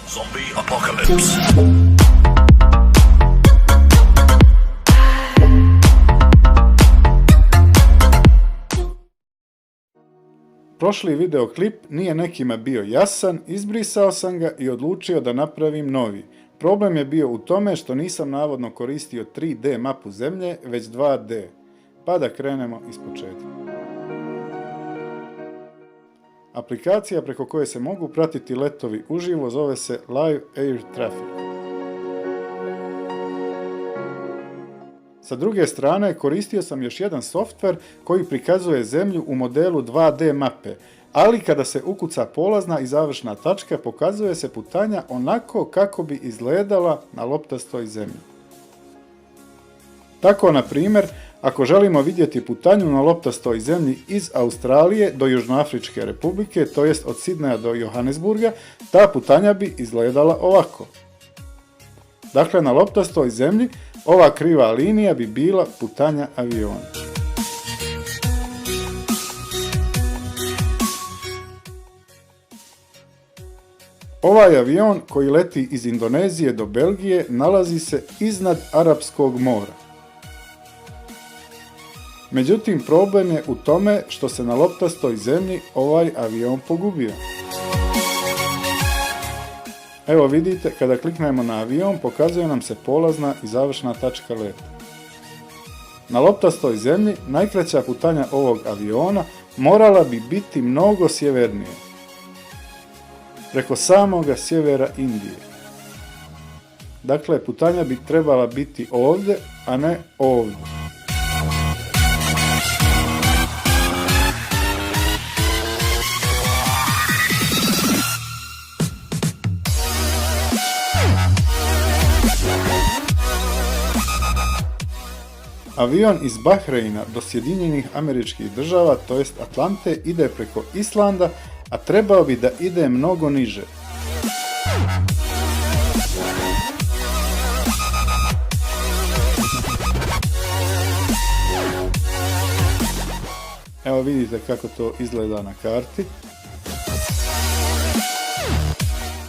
Zombie apocalypse. Prošli videoklip nije nekima bio jasan, izbrisao sam ga i odlučio da napravim novi. Problem je bio u tome što nisam navodno koristio 3D mapu Zemlje, već 2D. Pa da krenemo ispočetka. Aplikacija preko koje se mogu pratiti letovi uživo zove se Live Air Traffic. Sa druge strane, koristio sam još jedan softver koji prikazuje Zemlju u modelu 2D mape, ali kada se ukuca polazna i završna tačka, pokazuje se putanja onako kako bi izgledala na loptastoj Zemlji. Tako, na primjer, ako želimo vidjeti putanju na loptastoj Zemlji iz Australije do Južnoafričke republike, to jest od Sidneja do Johannesburga, ta putanja bi izgledala ovako. Dakle, na loptastoj Zemlji ova kriva linija bi bila putanja aviona. Ovaj avion koji leti iz Indonezije do Belgije nalazi se iznad Arapskog mora. Međutim, problem je u tome što se na loptastoj Zemlji ovaj avion pogubio. Evo vidite, kada kliknemo na avion, pokazuje nam se polazna i završna tačka leta. Na loptastoj Zemlji najkraća putanja ovog aviona morala bi biti mnogo sjevernije, preko samoga sjevera Indije. Dakle, putanja bi trebala biti ovdje, a ne ovdje. Avion iz Bahreina do Sjedinjenih Američkih Država, to jest Atlante, ide preko Islanda, a trebao bi da ide mnogo niže. Evo vidite kako to izgleda na karti.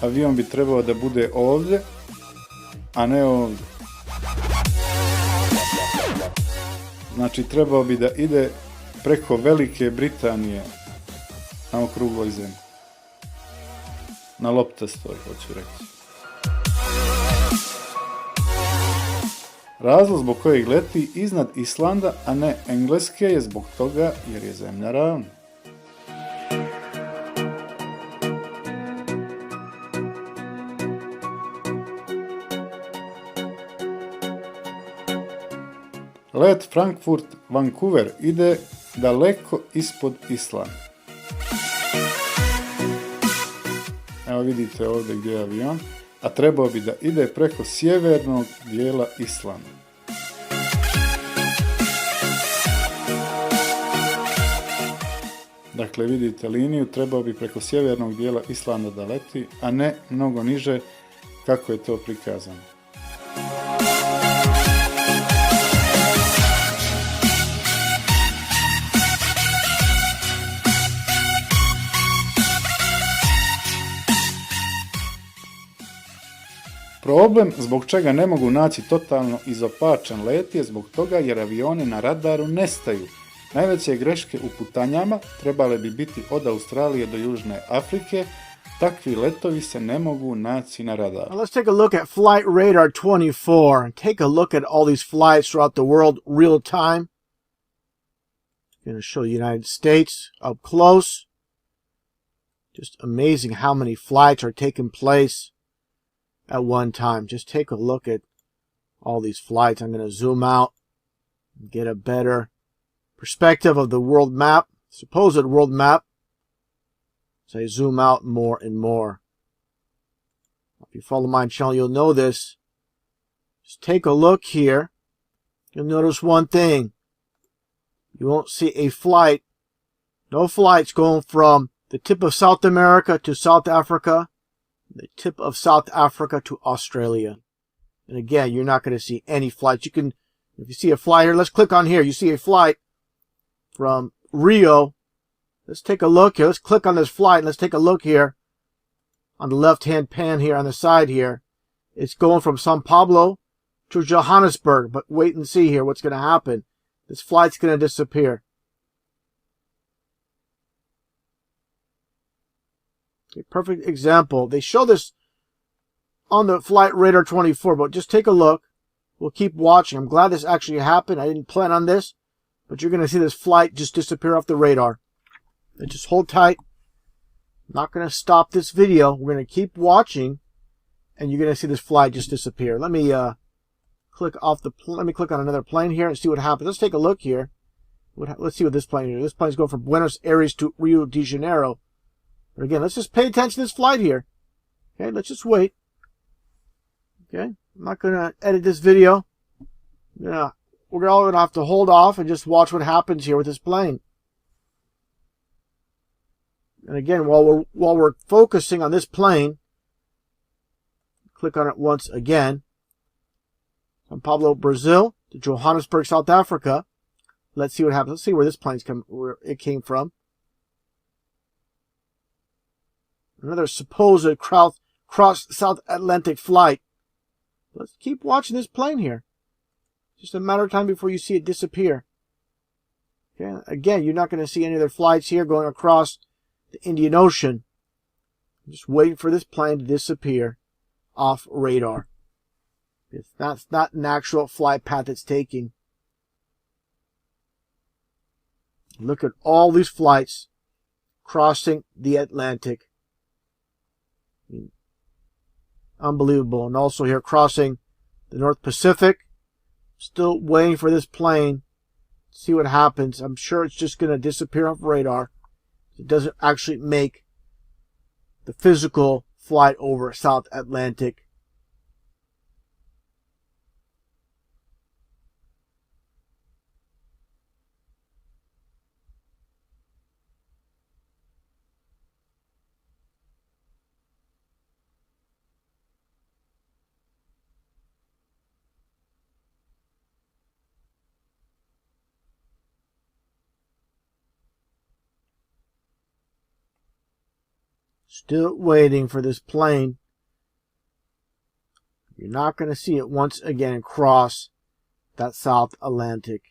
Avion bi trebao da bude ovdje, a ne ovdje. Znači, trebao bi da ide preko Velike Britanije na okrugloj Zemlji. Na loptastoj, hoću reći. Razlog zbog kojeg leti iznad Islanda, a ne Engleske, je zbog toga jer je Zemlja ravna. Let Frankfurt-Vancouver ide daleko ispod Islanda. Evo vidite ovdje gdje je avion, a trebao bi da ide preko sjevernog dijela Islanda. Dakle, vidite liniju, trebao bi preko sjevernog dijela Islanda da leti, a ne mnogo niže kako je to prikazano. Problem zbog čega ne mogu naći totalno izopačen let je zbog toga jer avioni na radaru nestaju. Najveće greške u putanjama trebale bi biti od Australije do Južne Afrike. Takvi letovi se ne mogu naći na radaru. Now let's take a look at Flight Radar 24 and take a look at all these flights throughout the world real time. I'm going to show the United States up close. Just amazing how many flights are taking place at one time. Just take a look at all these flights. I'm going to zoom out and get a better perspective of the world map, supposed world map. So I zoom out more and more. If you follow my channel, you'll know this. Just take a look here. You'll notice one thing. You won't see a flight. No flights going from the tip of South America to South Africa, the tip of South Africa to Australia. And again, you're not going to see any flights. You can, if you see a flight here, let's click on here. You see a flight from Rio. Let's take a look here. Let's click on this flight and let's take a look here. on the left-hand pan here on the side here. It's going from Sao Paulo to Johannesburg, but wait and see here what's going to happen. This flight's going to disappear. A perfect example. They show this on the Flight Radar 24, but just take a look. We'll keep watching. I'm glad this actually happened. I didn't plan on this, but you're going to see this flight just disappear off the radar. And just hold tight. I'm not going to stop this video. We're going to keep watching, and you're going to see this flight just disappear. Let me click on another plane here and see what happens. Let's take a look here. Let's see what this plane is. This plane's going from Buenos Aires to Rio de Janeiro. But again, let's just pay attention to this flight here. Okay, let's just wait. Okay, I'm not going to edit this video. Yeah, we're all going to have to hold off and just watch what happens here with this plane. And again, while we're focusing on this plane, click on it once again. Sao Paulo, Brazil to Johannesburg, South Africa. Let's see what happens. Let's see where where it came from. Another supposed cross South Atlantic flight. Let's keep watching this plane here. Just a matter of time before you see it disappear. Okay. Again, you're not going to see any other flights here going across the Indian Ocean. I'm just waiting for this plane to disappear off radar. That's not an actual flight path it's taking. Look at all these flights crossing the Atlantic. Unbelievable. And also here crossing the North Pacific. Still waiting for this plane. See what happens. I'm sure it's just going to disappear off radar. It doesn't actually make the physical flight over South Atlantic. Still waiting for this plane. You're not going to see it once again cross that South Atlantic.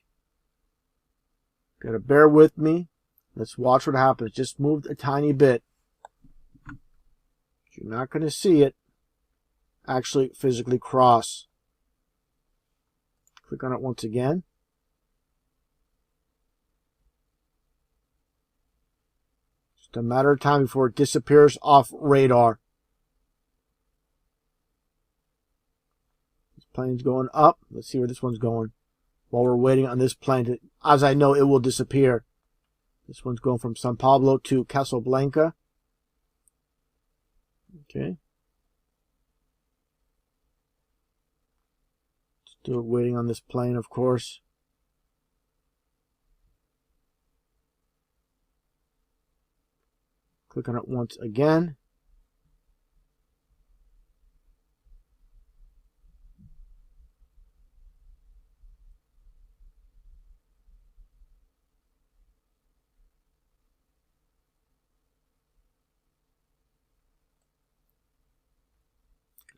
Gotta bear with me. Let's watch what happens. Just moved a tiny bit. You're not going to see it actually physically cross. Click on it once again. Just a matter of time before it disappears off radar. This plane's going up. Let's see where this one's going. While we're waiting on this plane to, as I know, it will disappear. This one's going from Sao Paulo to Casablanca. Okay. Still waiting on this plane, of course. Click on it once again.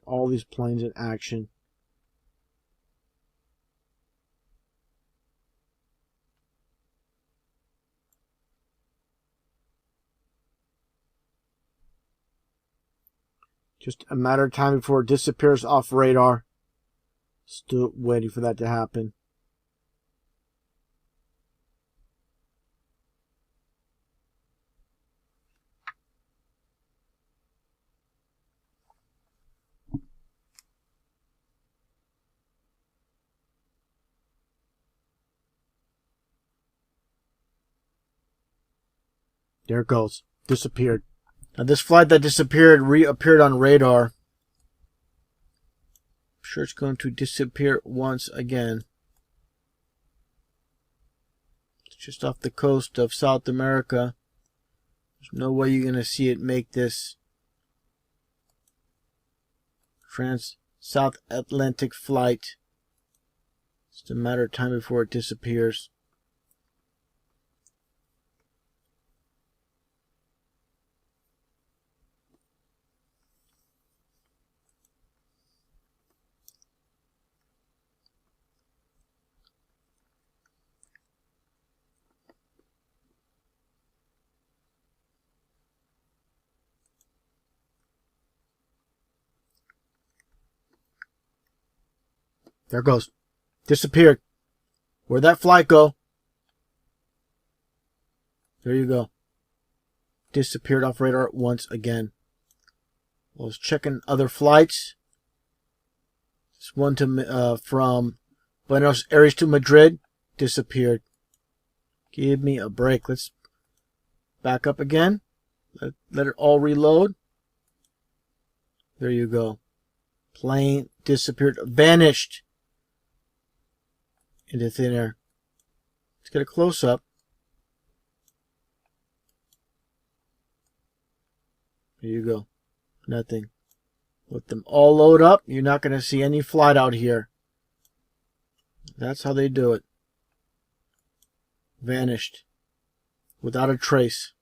All these planes in action. Just a matter of time before it disappears off radar. Still waiting for that to happen. There it goes. Disappeared. Now this flight that disappeared reappeared on radar. I'm sure it's going to disappear once again. It's just off the coast of South America. There's no way you're going to see it make this South Atlantic flight. It's just a matter of time before it disappears. There it goes. Disappeared. Where'd that flight go? There you go. Disappeared off radar once again. I was checking other flights. This one to from Buenos Aires to Madrid. Disappeared. Give me a break. Let's back up again. Let it all reload. There you go. Plane disappeared. Vanished into thin air. Let's get a close-up. There you go. Nothing. Let them all load up. You're not going to see any flight out here. That's how they do it. Vanished. Without a trace.